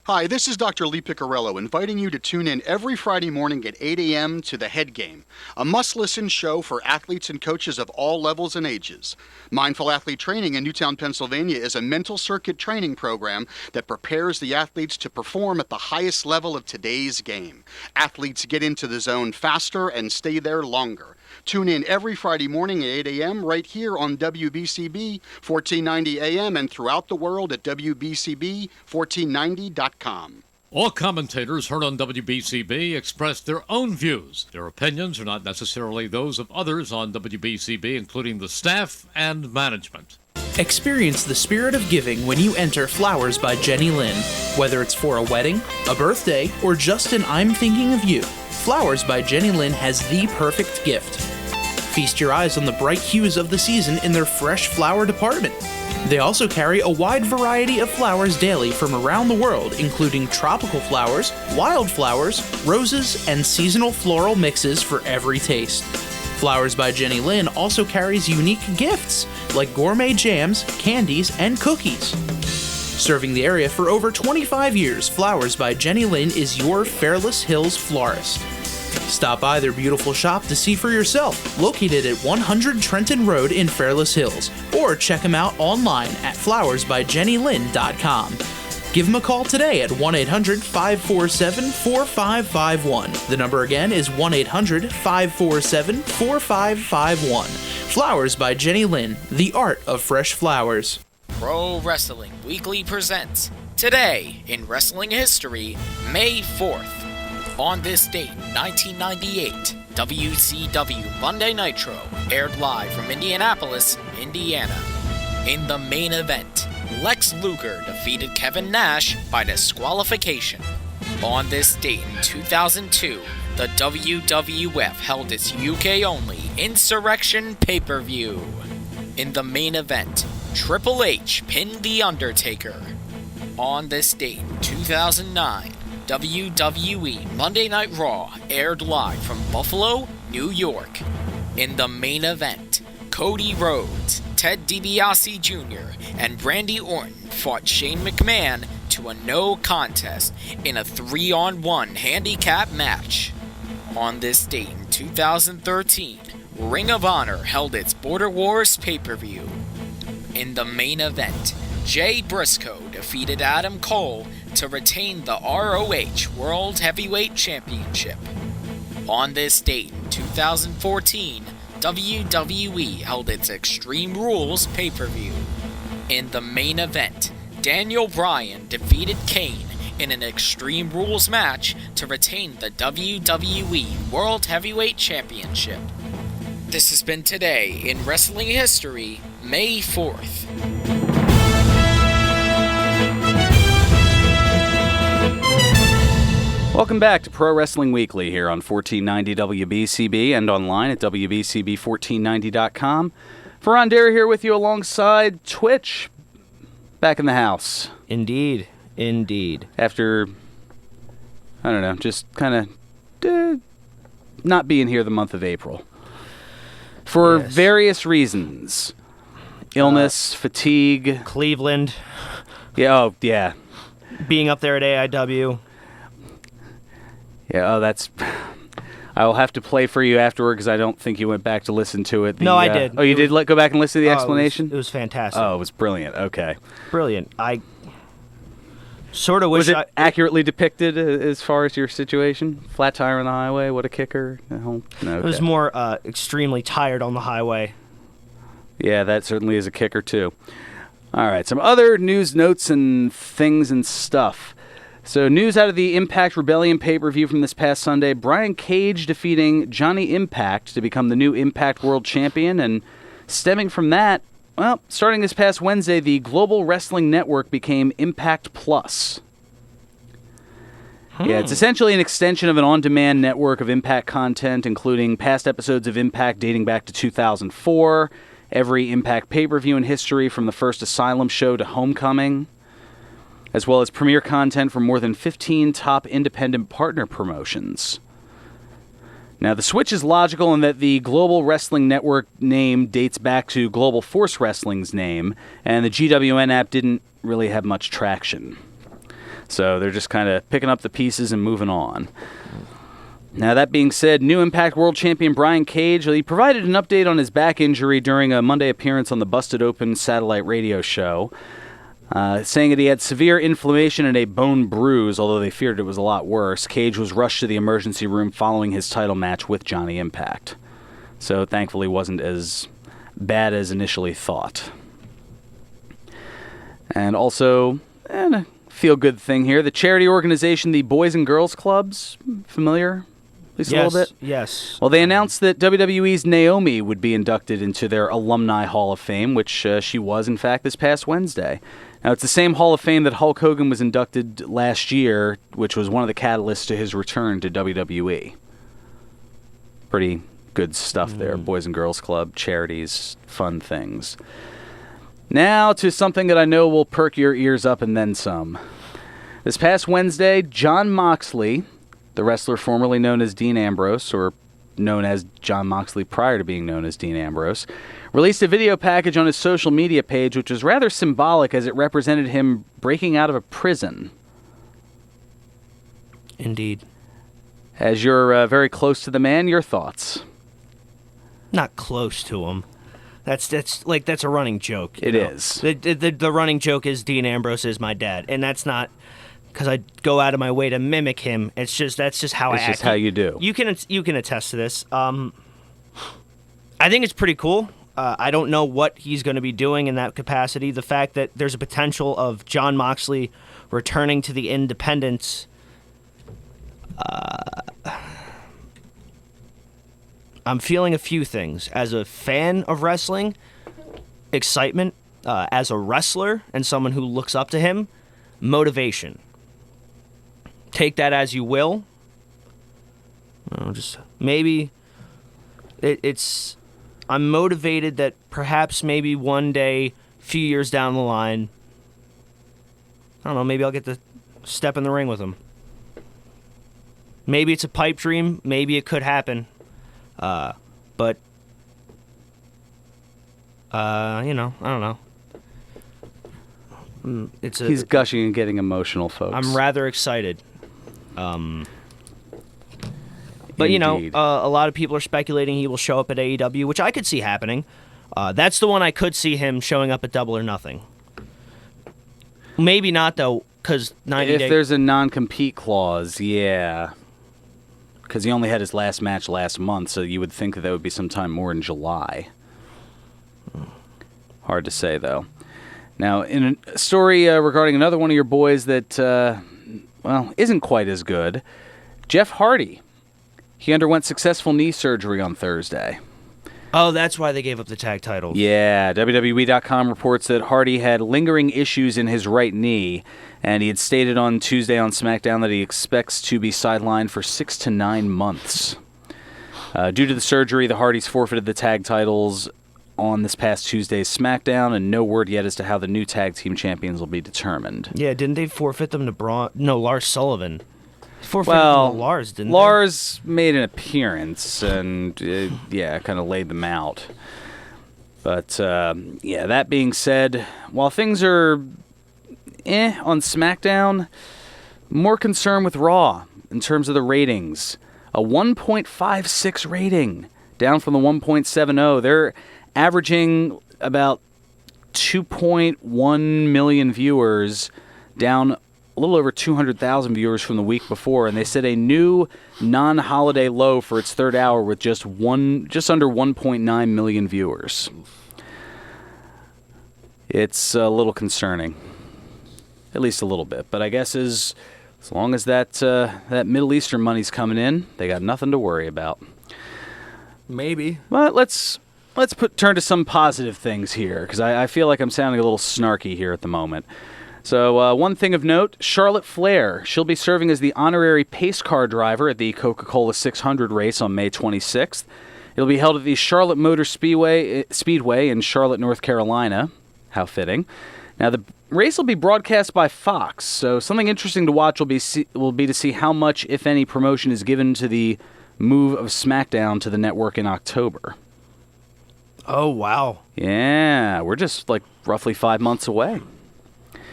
Hi, this is Dr. Lee Piccarello inviting you to tune in every Friday morning at 8 a.m. to The Head Game, a must-listen show for athletes and coaches of all levels and ages. Mindful Athlete Training in Newtown, Pennsylvania is a mental circuit training program that prepares the athletes to perform at the highest level of today's game. Athletes get into the zone faster and stay there longer. Tune in every Friday morning at 8 a.m. right here on WBCB 1490 AM and throughout the world at WBCB1490.com. All commentators heard on WBCB express their own views. Their opinions are not necessarily those of others on WBCB, including the staff and management. Experience the spirit of giving when you enter Flowers by Jenny Lynn. Whether it's for a wedding, a birthday, or just an I'm thinking of you, Flowers by Jenny Lynn has the perfect gift. Feast your eyes on the bright hues of the season in their fresh flower department. They also carry a wide variety of flowers daily from around the world, including tropical flowers, wildflowers, roses, and seasonal floral mixes for every taste. Flowers by Jenny Lynn also carries unique gifts like gourmet jams, candies, and cookies. Serving the area for over 25 years, Flowers by Jenny Lynn is your Fairless Hills florist. Stop by their beautiful shop to see for yourself, located at 100 Trenton Road in Fairless Hills, or check them out online at flowersbygennylynn.com. Give them a call today at 1-800-547-4551. The number again is 1-800-547-4551. Flowers by Jenny Lynn, the art of fresh flowers. Pro Wrestling Weekly presents Today in Wrestling History, May 4th. On this date, 1998, WCW Monday Nitro aired live from Indianapolis, Indiana. In the main event, Lex Luger defeated Kevin Nash by disqualification. On this date in 2002, the WWF held its UK-only Insurrection pay-per-view. In the main event, Triple H pinned The Undertaker. On this date in 2009, WWE Monday Night Raw aired live from Buffalo, New York. In the main event, Cody Rhodes, Ted DiBiase Jr., and Randy Orton fought Shane McMahon to a no contest in a 3-on-1 handicap match. On this date in 2013, Ring of Honor held its Border Wars pay-per-view. In the main event, Jay Briscoe defeated Adam Cole to retain the ROH World Heavyweight Championship. On this date in 2014, WWE held its Extreme Rules pay-per-view. In the main event, Daniel Bryan defeated Kane in an Extreme Rules match to retain the WWE World Heavyweight Championship. This has been Today in Wrestling History, May 4th. Welcome back to Pro Wrestling Weekly here on 1490 WBCB and online at WBCB1490.com. Fearon Derry here with you alongside Twitch. Back in the house. Indeed. After, I don't know, just kind of not being here the month of April. For various reasons. Illness, fatigue. Cleveland. Yeah, Being up there at AIW. Yeah, that's... I will have to play for you afterward because I don't think you went back to listen to it. No, I did. Oh, you did go back and listen to the explanation? It was fantastic. Oh, it was brilliant. Okay. Brilliant. I sort of wish Was it accurately depicted as far as your situation? Flat tire on the highway, what a kicker. No, okay. It was more extremely tired on the highway. Yeah, that certainly is a kicker, too. All right, some other news, notes, and things and stuff. So, news out of the Impact Rebellion pay-per-view from this past Sunday. Brian Cage defeating Johnny Impact to become the new Impact World Champion. And stemming from that, well, starting this past Wednesday, the Global Wrestling Network became Impact Plus. Yeah, it's essentially an extension of an on-demand network of Impact content, including past episodes of Impact dating back to 2004, every Impact pay-per-view in history from the first Asylum show to Homecoming, as well as premiere content from more than 15 top independent partner promotions. Now, the switch is logical in that the Global Wrestling Network name dates back to Global Force Wrestling's name, and the GWN app didn't really have much traction. So they're just kind of picking up the pieces and moving on. Now, that being said, new Impact World Champion Brian Cage, he provided an update on his back injury during a Monday appearance on the Busted Open satellite radio show. Saying that he had severe inflammation and a bone bruise, although they feared it was a lot worse. Cage was rushed to the emergency room following his title match with Johnny Impact. So thankfully wasn't as bad as initially thought. And also, a feel-good thing here, the charity organization, the Boys and Girls Clubs, familiar? At least a little bit? Yes. Well, they announced that WWE's Naomi would be inducted into their Alumni Hall of Fame, which she was, in fact, this past Wednesday. Now, it's the same Hall of Fame that Hulk Hogan was inducted last year, which was one of the catalysts to his return to WWE. Pretty good stuff there. Boys and Girls Club, charities, fun things. Now to something that I know will perk your ears up and then some. This past Wednesday, Jon Moxley, the wrestler formerly known as Dean Ambrose, or known as Jon Moxley prior to being known as Dean Ambrose, released a video package on his social media page which was rather symbolic as it represented him breaking out of a prison. Indeed. As you're very close to the man, your thoughts? Not close to him. That's a running joke. It is. The running joke is Dean Ambrose is my dad, and that's not because I go out of my way to mimic him. That's just how I act. It's just how you do. You can attest to this. I think it's pretty cool. I don't know what he's going to be doing in that capacity. The fact that there's a potential of Jon Moxley returning to the Independents. I'm feeling a few things. As a fan of wrestling, excitement. As a wrestler and someone who looks up to him, motivation. Take that as you will. Just maybe it's... I'm motivated that perhaps maybe one day, a few years down the line, I don't know, maybe I'll get to step in the ring with him. Maybe it's a pipe dream. Maybe it could happen. But, I don't know. He's gushing and getting emotional, folks. I'm rather excited. But, a lot of people are speculating he will show up at AEW, which I could see happening. That's the one I could see him showing up at Double or Nothing. Maybe not, though, because 90 If days... there's a non-compete clause, yeah. Because he only had his last match last month, so you would think that would be sometime more in July. Hard to say, though. Now, in a story regarding another one of your boys that, isn't quite as good, Jeff Hardy. He underwent successful knee surgery on Thursday. Oh, that's why they gave up the tag titles. Yeah, WWE.com reports that Hardy had lingering issues in his right knee, and he had stated on Tuesday on SmackDown that he expects to be sidelined for 6 to 9 months. Due to the surgery, the Hardys forfeited the tag titles on this past Tuesday's SmackDown, and no word yet as to how the new tag team champions will be determined. Yeah, didn't they forfeit them to Lars Sullivan? Forfeited them to Lars, didn't they? Lars made an appearance and, kind of laid them out. But, that being said, while things are on SmackDown, more concern with Raw in terms of the ratings. A 1.56 rating, down from the 1.70. They're averaging about 2.1 million viewers, down a little over 200,000 viewers from the week before, and they set a new non-holiday low for its third hour with just under 1.9 million viewers. It's a little concerning, at least a little bit. But I guess as long as that Middle Eastern money's coming in, they got nothing to worry about. Maybe. But let's turn to some positive things here, because I feel like I'm sounding a little snarky here at the moment. So one thing of note, Charlotte Flair. She'll be serving as the honorary pace car driver at the Coca-Cola 600 race on May 26th. It'll be held at the Charlotte Motor Speedway in Charlotte, North Carolina. How fitting. Now, the race will be broadcast by Fox, so something interesting to watch will be to see how much, if any, promotion is given to the move of SmackDown to the network in October. Oh, wow. Yeah, we're just roughly 5 months away.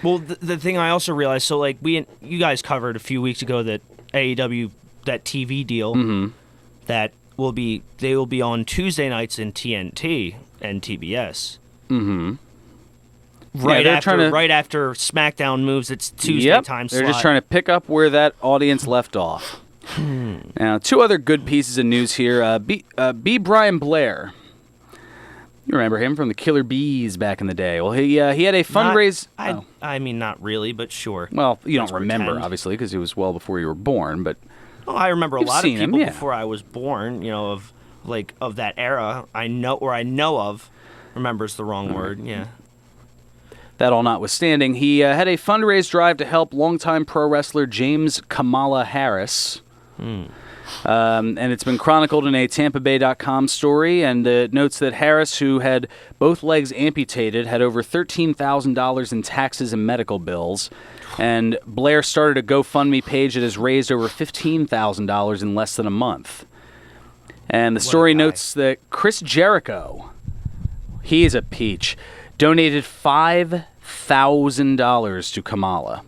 Well, the thing I also realized, so you guys covered a few weeks ago that AEW, that TV deal, that they will be on Tuesday nights in TNT and TBS. Mm-hmm. Right after SmackDown moves its Tuesday time slot. They're just trying to pick up where that audience left off. Now, two other good pieces of news here. B. Brian Blair. You remember him from the Killer Bees back in the day. Well, he had a fundraise... I mean, not really, but sure. Well, you don't remember, obviously, because it was well before you were born, but... Oh, I remember a lot of people before I was born, of that era. I know of. Remember's the wrong word, yeah. That all notwithstanding, he had a fundraise drive to help longtime pro wrestler James Kamala Harris. And it's been chronicled in a TampaBay.com story, and it notes that Harris, who had both legs amputated, had over $13,000 in taxes and medical bills. And Blair started a GoFundMe page that has raised over $15,000 in less than a month. And the story notes that Chris Jericho, he is a peach, donated $5,000 to Kamala.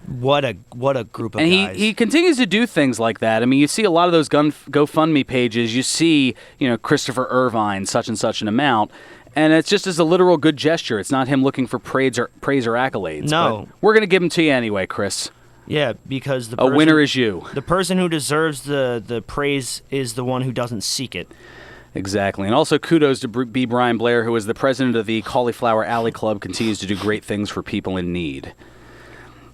What a group of and guys. he continues to do things like that. I mean, you see a lot of those GoFundMe pages. You see, Christopher Irvine, such and such an amount, and it's just as a literal good gesture. It's not him looking for praise or accolades. No. But we're going to give them to you anyway, Chris. Yeah, because a winner is you. The person who deserves the praise is the one who doesn't seek it. Exactly. And also kudos to B. Brian Blair, who is the president of the Cauliflower Alley Club, continues to do great things for people in need.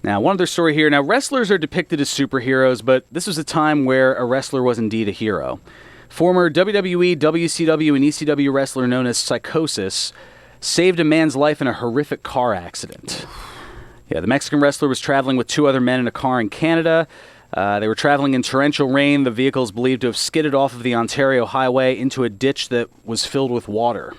Now, one other story here. Now, wrestlers are depicted as superheroes, but this was a time where a wrestler was indeed a hero. Former WWE, WCW, and ECW wrestler known as Psychosis saved a man's life in a horrific car accident. Yeah, the Mexican wrestler was traveling with 2 other men in a car in Canada. They were traveling in torrential rain. The vehicle is believed to have skidded off of the Ontario Highway into a ditch that was filled with water.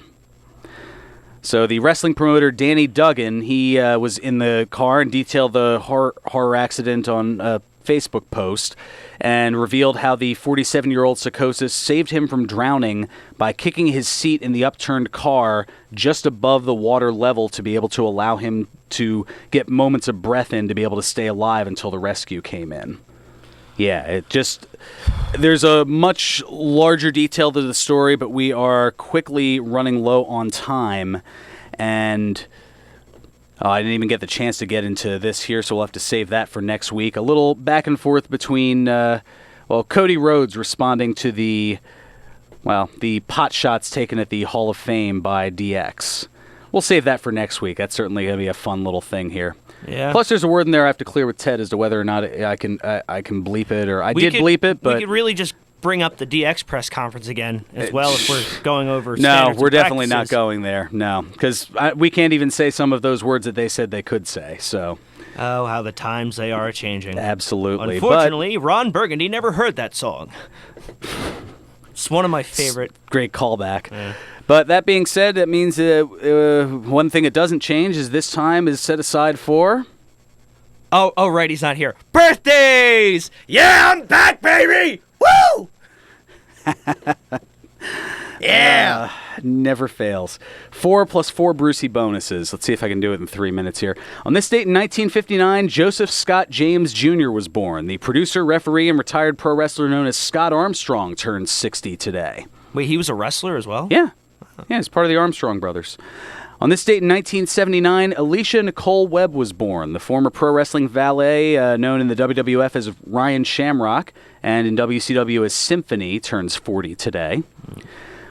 So the wrestling promoter, Danny Duggan, he was in the car and detailed the horror accident on a Facebook post and revealed how the 47-year-old Psychosis saved him from drowning by kicking his seat in the upturned car just above the water level to be able to allow him to get moments of breath in to be able to stay alive until the rescue came in. Yeah, there's a much larger detail to the story, but we are quickly running low on time, and I didn't even get the chance to get into this here, so we'll have to save that for next week. A little back and forth between, Cody Rhodes responding to the pot shots taken at the Hall of Fame by DX. We'll save that for next week. That's certainly going to be a fun little thing here. Yeah. Plus, there's a word in there I have to clear with Ted as to whether or not I can bleep it, or I did bleep it. But we could really just bring up the DX press conference again as well if we're going over. No, we're definitely practices. not going there. No, because we can't even say some of those words that they said they could say. So. Oh, how the times they are changing. Absolutely. Unfortunately, Ron Burgundy never heard that song. It's one of my favorite. Great callback. Yeah. But that being said, that means one thing it doesn't change is this time is set aside for... Oh, right, he's not here. Birthdays! Yeah, I'm back, baby! Woo! Yeah! Never fails. 4 plus 4 Brucey bonuses. Let's see if I can do it in 3 minutes here. On this date in 1959, Joseph Scott James Jr. was born. The producer, referee, and retired pro wrestler known as Scott Armstrong turned 60 today. Wait, he was a wrestler as well? Yeah. Yeah, he's part of the Armstrong brothers. On this date in 1979, Alicia Nicole Webb was born. The former pro wrestling valet, known in the WWF as Ryan Shamrock and in WCW as Symphony, turns 40 today.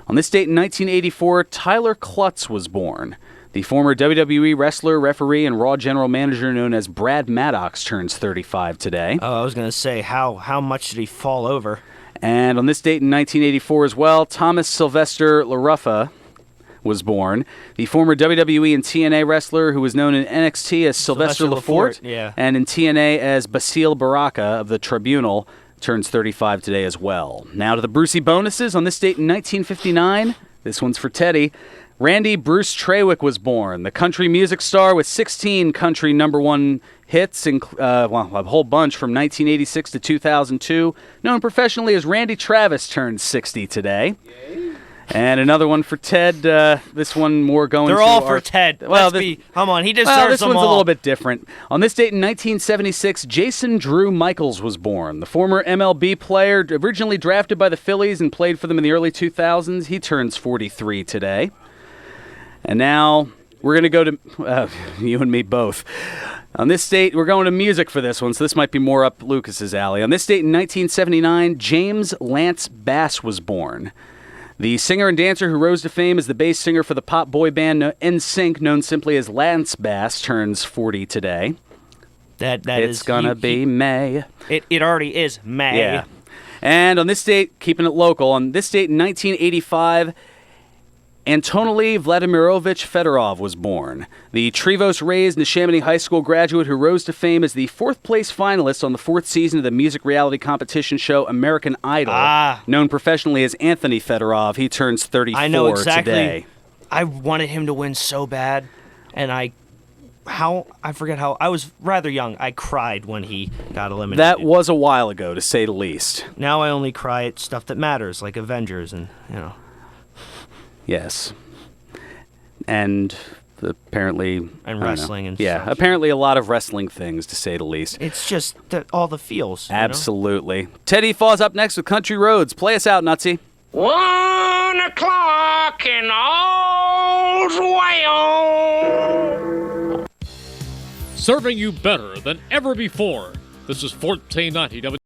On this date in 1984, Tyler Klutz was born. The former WWE wrestler, referee, and Raw general manager known as Brad Maddox turns 35 today. Oh, I was going to say, how much did he fall over? And on this date in 1984 as well, Thomas Sylvester LaRuffa was born. The former WWE and TNA wrestler who was known in NXT as Sylvester Lafort, yeah. and in TNA as Basile Baraka of the Tribunal, turns 35 today as well. Now to the Brucey bonuses. On this date in 1959, this one's for Teddy, Randy Bruce Trawick was born. The country music star with 16 country #1 hits, a whole bunch from 1986 to 2002. Known professionally as Randy Travis, turned 60 today. Yay. And another one for Ted. This one more going They're to all for Ted. Come on, he deserves this them one's all. a little bit different. On this date in 1976, Jason Drew Michaels was born. The former MLB player, originally drafted by the Phillies and played for them in the early 2000s. He turns 43 today. And now we're going to go to you and me both. On this date, we're going to music for this one, so this might be more up Lucas's alley. On this date in 1979, James Lance Bass was born. The singer and dancer who rose to fame as the bass singer for the pop boy band NSYNC, known simply as Lance Bass, turns 40 today. It's gonna be May. It already is May. Yeah. And on this date, keeping it local, on this date in 1985, Anatoly Vladimirovich Fedorov was born. The Trevose-raised Neshaminy High School graduate who rose to fame as the 4th-place finalist on the 4th season of the music reality competition show American Idol, known professionally as Anthony Fedorov. He turns 34 I know exactly. today. I wanted him to win so bad, and I forget how, I was rather young. I cried when he got eliminated. That was a while ago, to say the least. Now I only cry at stuff that matters, like Avengers and, Yes. And apparently. And I don't know. wrestling and yeah, such. apparently a lot of wrestling things, to say the least. It's just all the feels. Absolutely. Teddy Faw's up next with Country Roads. Play us out, Nutsy. 1 o'clock and all's well. Serving you better than ever before. This is 1490